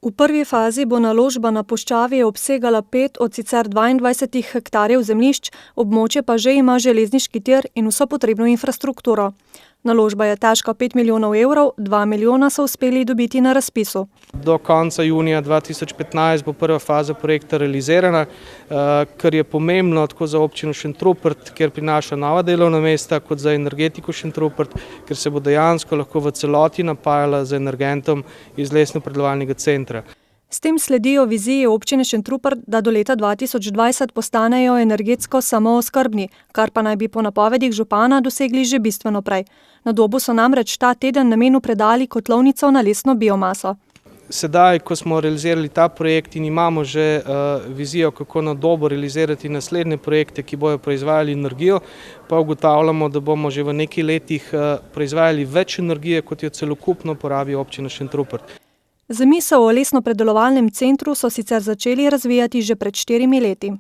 V prvi fazi bo naložba na puščavi obsegala 5 od sicer 22 hektarjev zemljišč, območje pa že ima železniški tir in vso potrebno infrastrukturo. Naložba je težka 5 milijonov evrov, 2 milijona so uspeli dobiti na razpisu. Do konca junija 2015 bo prva faza projekta realizirana, kar je pomembno tako za občino Šentrupert, ker prinaša nova delovna mesta, kot za energetiko Šentrupert, ker se bo dejansko lahko v celoti napajala z energentom iz lesno-predelovalnega centra. S tem sledijo viziji občine Šentrupert, da do leta 2020 postanejo energetsko samooskrbni, kar pa naj bi po napovedih župana dosegli že bistveno prej. Na Dobu so namreč ta teden namenu predali kotlovnico na lesno biomaso. Sedaj, ko smo realizirali ta projekt in imamo že vizijo, kako na Dobu realizirati naslednje projekte, ki bojo proizvajali energijo, pa ugotavljamo, da bomo že v nekaj letih proizvajali več energije, kot jo celokupno porabi občina Šentrupert. Zamisel o lesno-predelovalnem centru so sicer začeli razvijati že pred 4 leti.